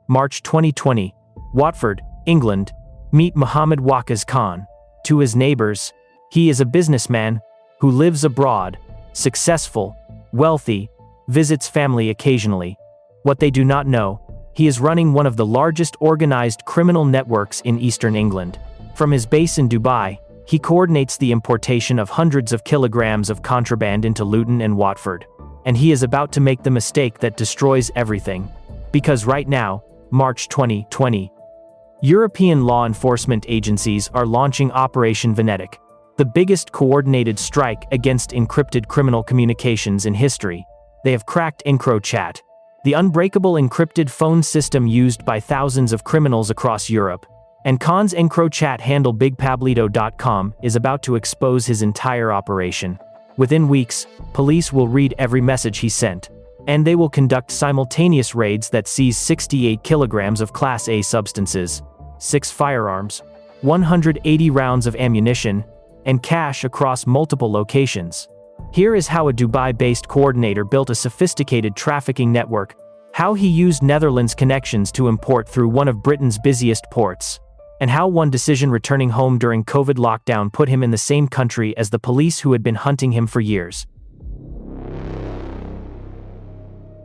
March 2020, Watford, England. Meet Mohammed Waqas Khan. To his neighbors, he is a businessman who lives abroad, successful, wealthy, visits family occasionally. What they do not know, he is running one of the largest organized criminal networks in eastern England. From his base in Dubai, he coordinates the importation of hundreds of kilograms of contraband into Luton and Watford. And he is about to make the mistake that destroys everything. Because right now, March 2020, European law enforcement agencies are launching Operation Venetic, the biggest coordinated strike against encrypted criminal communications in history. They have cracked EncroChat, the unbreakable encrypted phone system used by thousands of criminals across Europe. And Khan's EncroChat handle bigpablito.com is about to expose his entire operation. Within weeks, police will read every message he sent, and they will conduct simultaneous raids that seize 68 kilograms of Class A substances, 6 firearms, 180 rounds of ammunition, and cash across multiple locations. Here is how a Dubai-based coordinator built a sophisticated trafficking network, how he used Netherlands connections to import through one of Britain's busiest ports, and how one decision returning home during COVID lockdown put him in the same country as the police who had been hunting him for years.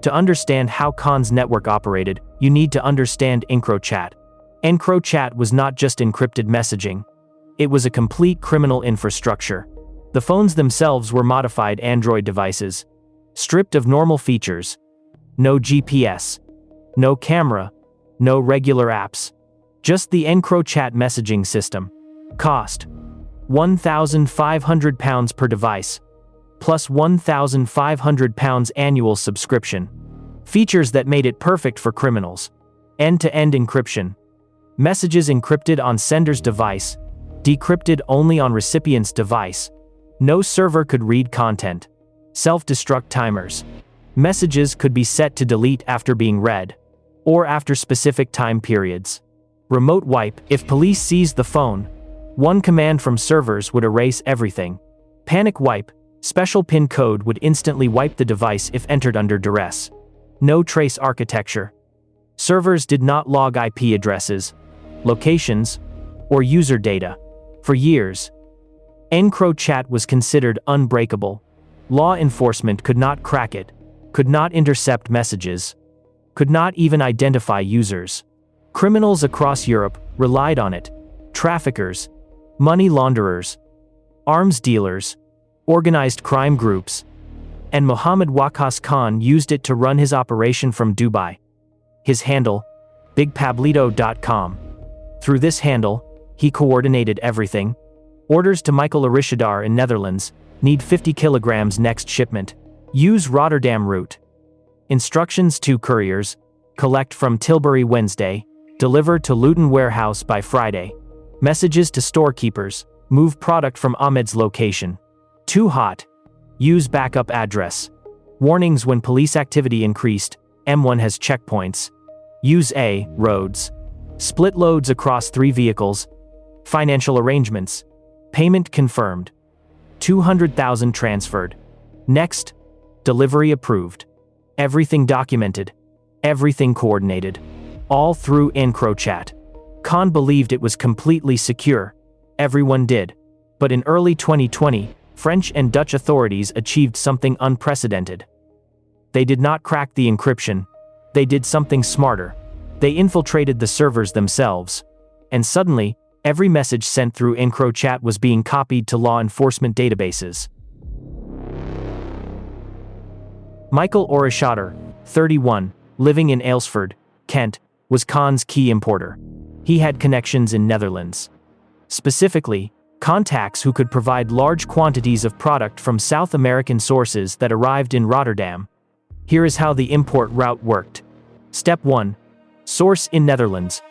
To understand how Khan's network operated, you need to understand EncroChat. EncroChat was not just encrypted messaging. It was a complete criminal infrastructure. The phones themselves were modified Android devices, stripped of normal features. No GPS, no camera, no regular apps. Just the EncroChat messaging system. Cost: £1,500 per device, plus £1,500 annual subscription. Features that made it perfect for criminals. End-to-end encryption. Messages encrypted on sender's device, decrypted only on recipient's device. No server could read content. Self-destruct timers. Messages could be set to delete after being read, or after specific time periods. Remote wipe. If police seized the phone, one command from servers would erase everything. Panic wipe. Special PIN code would instantly wipe the device if entered under duress. No trace architecture. Servers did not log IP addresses, locations, or user data. For years, EncroChat was considered unbreakable. Law enforcement could not crack it, could not intercept messages, could not even identify users. Criminals across Europe relied on it. Traffickers, money launderers, arms dealers, organized crime groups, and Mohammed Waqas Khan used it to run his operation from Dubai. His handle, bigpablito.com. Through this handle, he coordinated everything. Orders to Michael Arishadar in Netherlands, need 50 kilograms next shipment. Use Rotterdam route. Instructions to couriers, collect from Tilbury Wednesday, deliver to Luton warehouse by Friday. Messages to storekeepers, move product from Ahmed's location. Too hot. Use backup address. Warnings when police activity increased, M1 has checkpoints. Use A, roads. Split loads across 3 vehicles. Financial arrangements. Payment confirmed. 200,000 transferred. Next, delivery approved. Everything documented. Everything coordinated. All through EncroChat. Khan believed it was completely secure. Everyone did. But in early 2020, French and Dutch authorities achieved something unprecedented. They did not crack the encryption. They did something smarter. They infiltrated the servers themselves. And suddenly, every message sent through EncroChat was being copied to law enforcement databases. Michael Arishadar, 31, living in Aylesford, Kent, was Khan's key importer. He had connections in Netherlands. Specifically, contacts who could provide large quantities of product from South American sources that arrived in Rotterdam. Here is how the import route worked. Step 1. Source in Netherlands.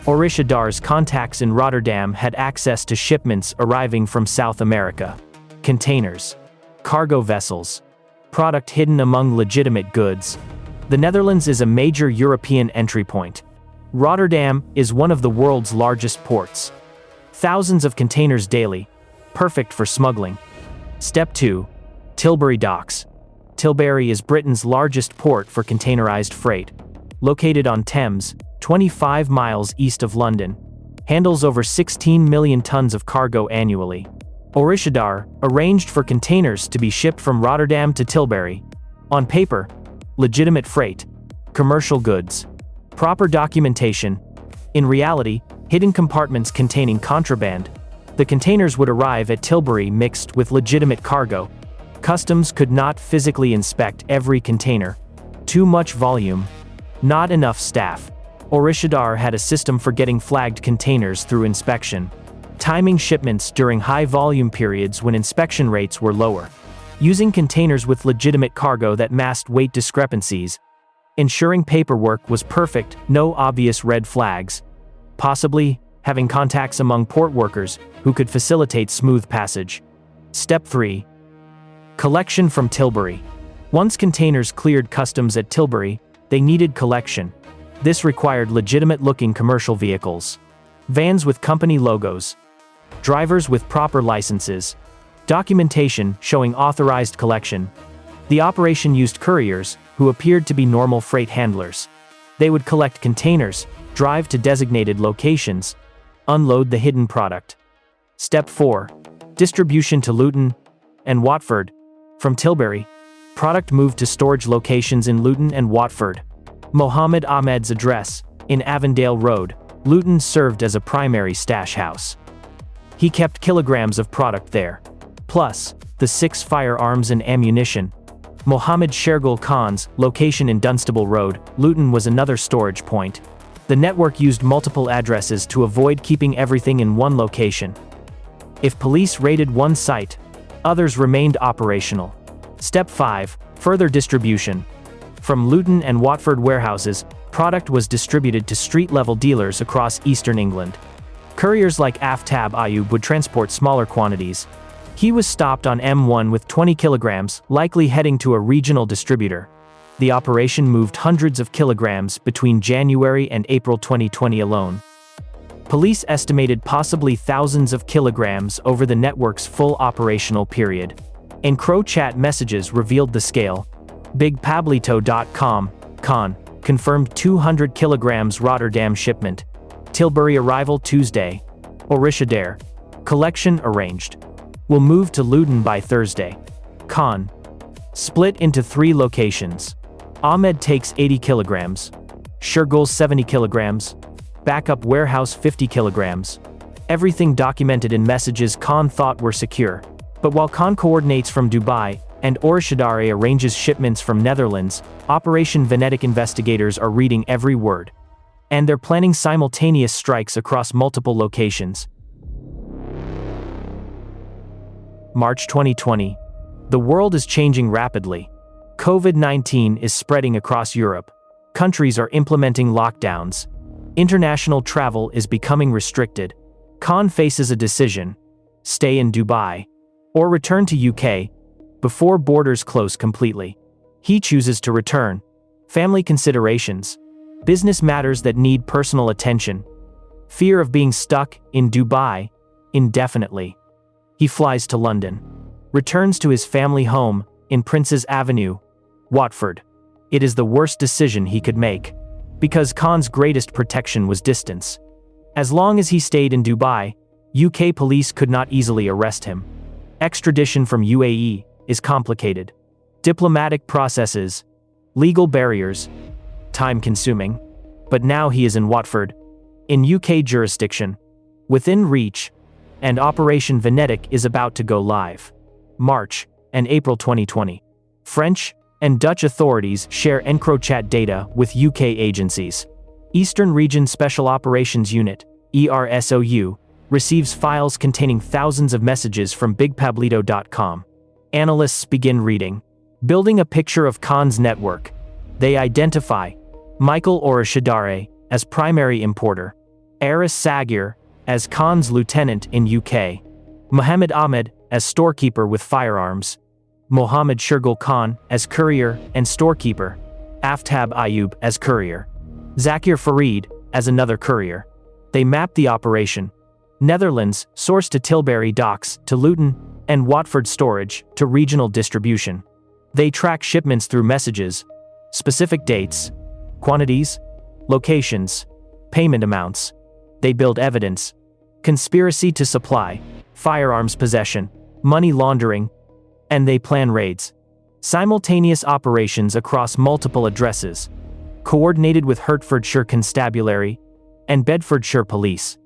Arishadar's contacts in Rotterdam had access to shipments arriving from South America. Containers. Cargo vessels. Product hidden among legitimate goods. The Netherlands is a major European entry point. Rotterdam is one of the world's largest ports. Thousands of containers daily, perfect for smuggling. Step 2. Tilbury docks. Tilbury is Britain's largest port for containerized freight. Located on Thames, 25 miles east of London, handles over 16 million tons of cargo annually. Operation arranged for containers to be shipped from Rotterdam to Tilbury. On paper, legitimate freight, commercial goods, proper documentation. In reality, hidden compartments containing contraband. The containers would arrive at Tilbury mixed with legitimate cargo. Customs could not physically inspect every container. Too much volume. Not enough staff. Operation had a system for getting flagged containers through inspection. Timing shipments during high-volume periods when inspection rates were lower. Using containers with legitimate cargo that masked weight discrepancies. Ensuring paperwork was perfect, no obvious red flags. Possibly, having contacts among port workers who could facilitate smooth passage. Step 3. Collection from Tilbury. Once containers cleared customs at Tilbury, they needed collection. This required legitimate-looking commercial vehicles. Vans with company logos. Drivers with proper licenses. Documentation showing authorized collection. The operation used couriers, who appeared to be normal freight handlers. They would collect containers, drive to designated locations, unload the hidden product. Step 4. Distribution to Luton and Watford. From Tilbury, product moved to storage locations in Luton and Watford. Mohammed Ahmed's address, in Avondale Road, Luton, served as a primary stash house. He kept kilograms of product there. Plus, the 6 firearms and ammunition. Mohammed Waqas Khan's location in Dunstable Road, Luton, was another storage point. The network used multiple addresses to avoid keeping everything in one location. If police raided one site, others remained operational. Step 5. Further distribution. From Luton and Watford warehouses, product was distributed to street-level dealers across eastern England. Couriers like Aftab Ayub would transport smaller quantities. He was stopped on M1 with 20 kilograms, likely heading to a regional distributor. The operation moved hundreds of kilograms between January and April 2020 alone. Police estimated possibly thousands of kilograms over the network's full operational period. EncroChat messages revealed the scale. BigPablito.com, Khan, confirmed 200 kilograms Rotterdam shipment. Tilbury arrival Tuesday. Operation collection arranged. Will move to Luton by Thursday. Khan. Split into 3 locations. Ahmed takes 80 kilograms. Waqas 70 kilograms. Backup warehouse 50 kilograms. Everything documented in messages Khan thought were secure. But while Khan coordinates from Dubai, and Operation arranges shipments from Netherlands, Operation Venetic investigators are reading every word. And they're planning simultaneous strikes across multiple locations. March 2020. The world is changing rapidly. COVID-19 is spreading across Europe. Countries are implementing lockdowns. International travel is becoming restricted. Khan faces a decision: stay in Dubai or return to UK before borders close completely. He chooses to return. Family considerations. Business matters that need personal attention. Fear of being stuck in Dubai indefinitely. He flies to London. Returns to his family home in Prince's Avenue, Watford. It is the worst decision he could make, because Khan's greatest protection was distance. As long as he stayed in Dubai, UK police could not easily arrest him. Extradition from UAE is complicated. Diplomatic processes, legal barriers, time-consuming. But now he is in Watford, in UK jurisdiction, within reach, and Operation Venetic is about to go live. March and April 2020. French and Dutch authorities share EncroChat data with UK agencies. Eastern Region Special Operations Unit, ERSOU, receives files containing thousands of messages from BigPablito.com. Analysts begin reading. Building a picture of Khan's network. They identify Michael Orashadare as primary importer, Aris Sagir as Khan's lieutenant in UK, Mohammed Ahmed as storekeeper with firearms, Mohammed Waqas Khan as courier and storekeeper, Aftab Ayub as courier, Zakir Farid as another courier. They map the operation. Netherlands, source to Tilbury docks, to Luton and Watford storage, to regional distribution. They track shipments through messages, specific dates, quantities, locations, payment amounts. They build evidence. Conspiracy to supply, firearms possession, money laundering, and they plan raids. Simultaneous operations across multiple addresses, coordinated with Hertfordshire Constabulary and Bedfordshire Police.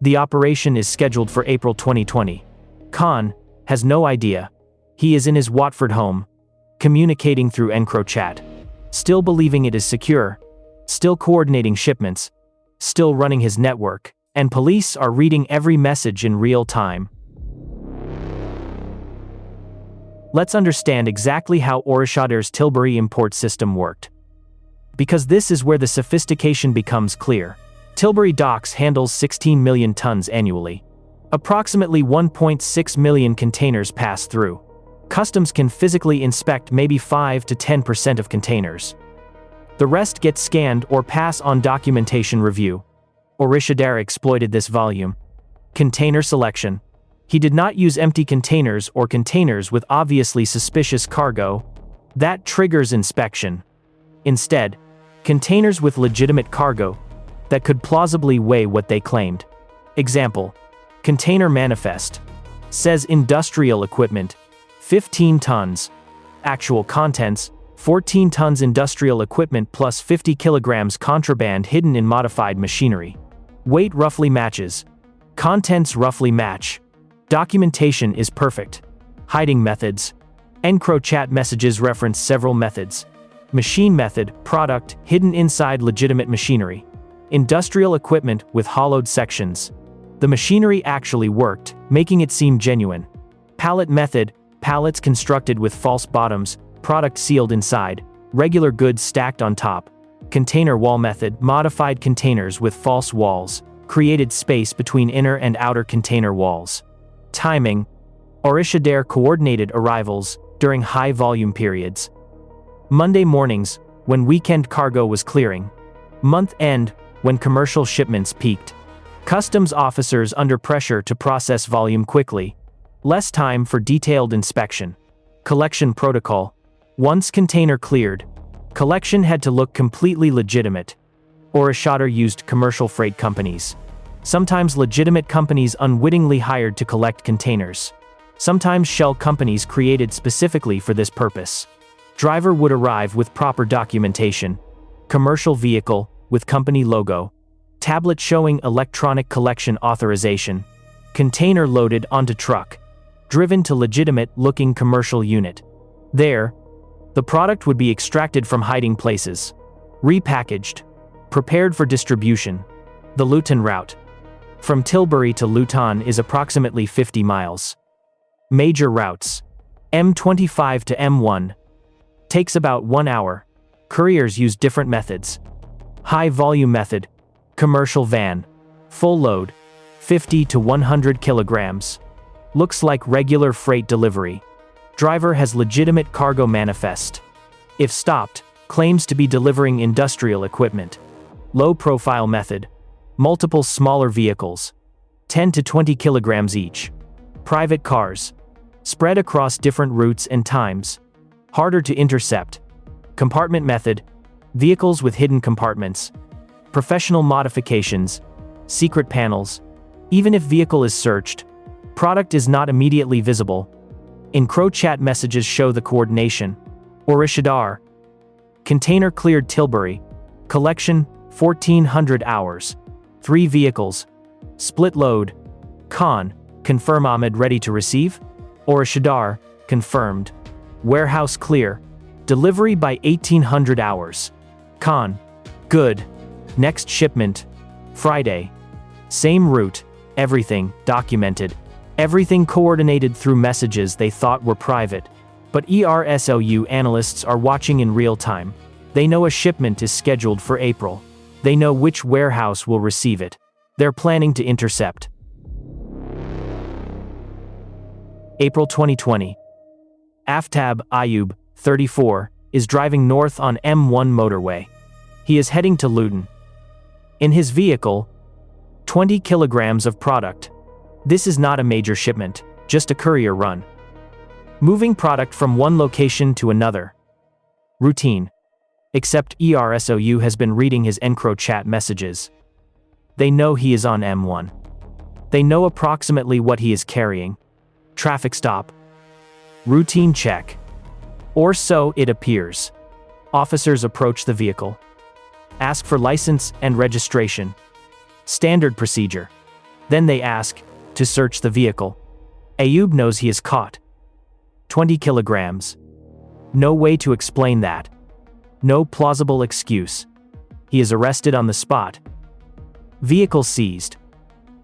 The operation is scheduled for April 2020. Khan has no idea. He is in his Watford home, communicating through EncroChat, still believing it is secure, still coordinating shipments, still running his network, and police are reading every message in real time. Let's understand exactly how Operation Tilbury import system worked. Because this is where the sophistication becomes clear. Tilbury docks handles 16 million tons annually. Approximately 1.6 million containers pass through. Customs can physically inspect maybe 5 to 10% of containers. The rest get scanned or pass on documentation review. Operation exploited this volume. Container selection. He did not use empty containers or containers with obviously suspicious cargo. That triggers inspection. Instead, containers with legitimate cargo that could plausibly weigh what they claimed. Example: container manifest says industrial equipment, 15 tons. Actual contents, 14 tons industrial equipment plus 50 kilograms contraband hidden in modified machinery. Weight roughly matches. Contents roughly match. Documentation is perfect. Hiding methods. EncroChat messages reference several methods. Machine method, product, hidden inside legitimate machinery. Industrial equipment with hollowed sections. The machinery actually worked, making it seem genuine. Pallet method, pallets constructed with false bottoms, product sealed inside, regular goods stacked on top. Container wall method, modified containers with false walls, created space between inner and outer container walls. Timing. Operation coordinated arrivals during high volume periods. Monday mornings, when weekend cargo was clearing. Month end, when commercial shipments peaked. Customs officers under pressure to process volume quickly. Less time for detailed inspection. Collection protocol. Once container cleared, collection had to look completely legitimate. Operation used commercial freight companies. Sometimes legitimate companies unwittingly hired to collect containers. Sometimes shell companies created specifically for this purpose. Driver would arrive with proper documentation. Commercial vehicle, with company logo. Tablet showing electronic collection authorization. Container loaded onto truck. Driven to legitimate-looking commercial unit. There, the product would be extracted from hiding places. Repackaged. Prepared for distribution. The Luton route. From Tilbury to Luton is approximately 50 miles. Major routes. M25 to M1. Takes about 1 hour. Couriers use different methods. High volume method. Commercial van. Full load. 50 to 100 kilograms. Looks like regular freight delivery. Driver has legitimate cargo manifest. If stopped, claims to be delivering industrial equipment. Low profile method. Multiple smaller vehicles. 10 to 20 kilograms each. Private cars. Spread across different routes and times. Harder to intercept. Compartment method. Vehicles with hidden compartments. Professional modifications. Secret panels. Even if vehicle is searched, product is not immediately visible. EncroChat messages show the coordination. Operation. Container cleared Tilbury. Collection, 1400 hours. 3 vehicles. Split load. Khan, confirm Ahmed ready to receive? Operation. Confirmed. Warehouse clear. Delivery by 1800 hours. Khan. Good. Next shipment. Friday. Same route. Everything documented. Everything coordinated through messages they thought were private. But ERSOU analysts are watching in real time. They know a shipment is scheduled for April. They know which warehouse will receive it. They're planning to intercept. April 2020. Aftab Ayub, 34, is driving north on M1 motorway. He is heading to Luton. In his vehicle, 20 kilograms of product. This is not a major shipment, just a courier run. Moving product from one location to another. Routine. Except ERSOU has been reading his EncroChat messages. They know he is on M1. They know approximately what he is carrying. Traffic stop. Routine check. Or so it appears. Officers approach the vehicle. Ask for license and registration. Standard procedure. Then they ask to search the vehicle. Ayub knows he is caught. 20 kilograms. No way to explain that. No plausible excuse. He is arrested on the spot. Vehicle seized.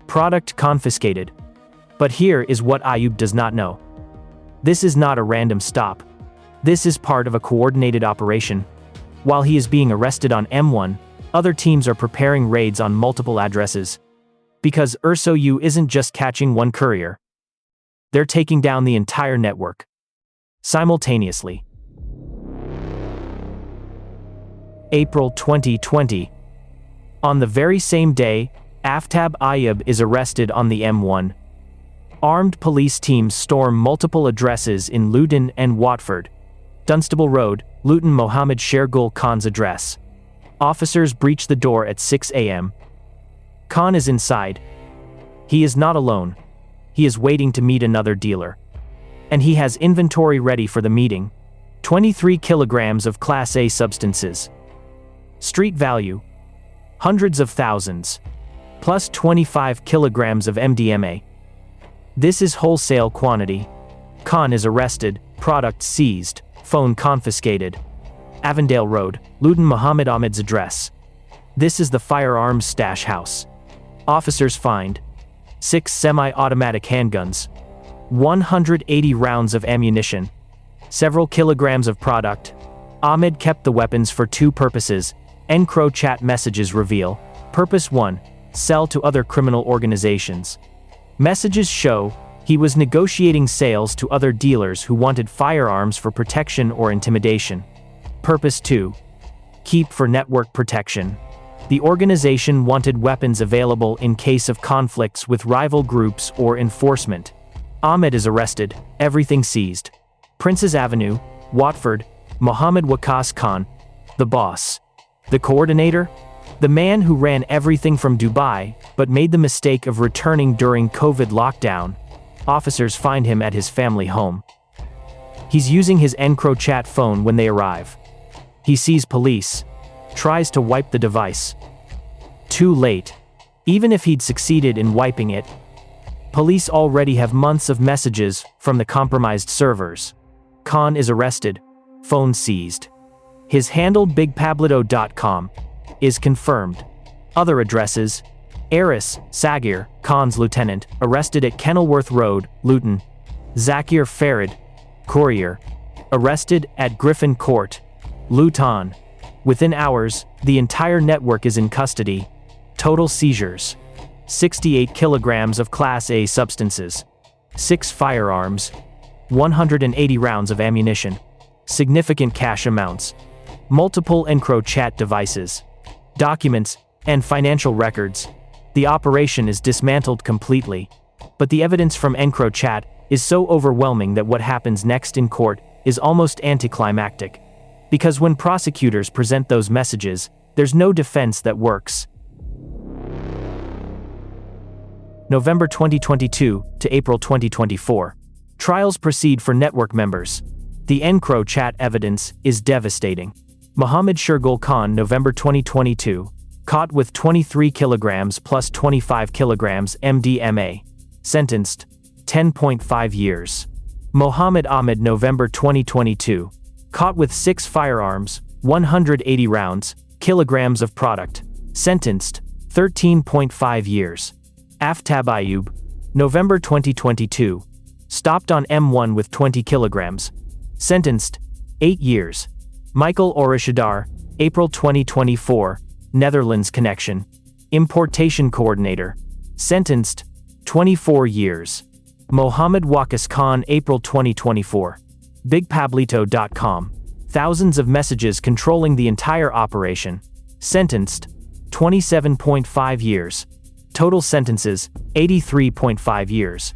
Product confiscated. But here is what Ayub does not know. This is not a random stop. This is part of a coordinated operation. While he is being arrested on M1, other teams are preparing raids on multiple addresses. Because EncroChat isn't just catching one courier. They're taking down the entire network. Simultaneously. April 2020. On the very same day, Aftab Ayub is arrested on the M1. Armed police teams storm multiple addresses in Luton and Watford. Dunstable Road, Luton. Mohammed Waqas Khan's address. Officers breach the door at 6 a.m. Khan is inside. He is not alone. He is waiting to meet another dealer. And he has inventory ready for the meeting. 23 kilograms of Class A substances. Street value. Hundreds of thousands. Plus 25 kilograms of MDMA. This is wholesale quantity. Khan is arrested, product seized, phone confiscated. Avondale Road, Luton. Muhammad Ahmed's address. This is the firearms stash house. Officers find 6 semi-automatic handguns, 180 rounds of ammunition, several kilograms of product. Ahmed kept the weapons for two purposes. EncroChat messages reveal. Purpose 1. Sell to other criminal organizations. Messages show he was negotiating sales to other dealers who wanted firearms for protection or intimidation. Purpose 2. Keep for network protection. The organization wanted weapons available in case of conflicts with rival groups or enforcement. Ahmed is arrested, everything seized. Princes Avenue, Watford. Mohammed Waqas Khan. The boss. The coordinator? The man who ran everything from Dubai, but made the mistake of returning during COVID lockdown. Officers find him at his family home. He's using his EncroChat phone when they arrive. He sees police. Tries to wipe the device. Too late. Even if he'd succeeded in wiping it, police already have months of messages from the compromised servers. Khan is arrested. Phone seized. His handle bigpablito.com is confirmed. Other addresses. Aris, Sagir, Khan's lieutenant, arrested at Kenilworth Road, Luton. Zakir Farid, courier, arrested at Griffin Court, Luton. Within hours, the entire network is in custody. Total seizures. 68 kilograms of Class A substances. 6 firearms. 180 rounds of ammunition. Significant cash amounts. Multiple EncroChat devices. Documents, and financial records. The operation is dismantled completely. But the evidence from EncroChat is so overwhelming that what happens next in court is almost anticlimactic. Because when prosecutors present those messages, there's no defense that works. November 2022 to April 2024. Trials proceed for network members. The EncroChat evidence is devastating. Mohammed Waqas Khan, November 2022. Caught with 23 kilograms plus 25 kilograms MDMA. Sentenced 10.5 years. Mohammed Ahmed, November 2022. Caught with 6 firearms, 180 rounds, kilograms of product. Sentenced 13.5 years. Aftab Ayub, November 2022. Stopped on M1 with 20 kilograms. Sentenced 8 years. Michael Orishadar, April 2024. Netherlands connection. Importation coordinator. Sentenced 24 years. Mohammed Waqas Khan, April 2024. BigPablito.com. Thousands of messages controlling the entire operation. Sentenced 27.5 years. Total sentences 83.5 years.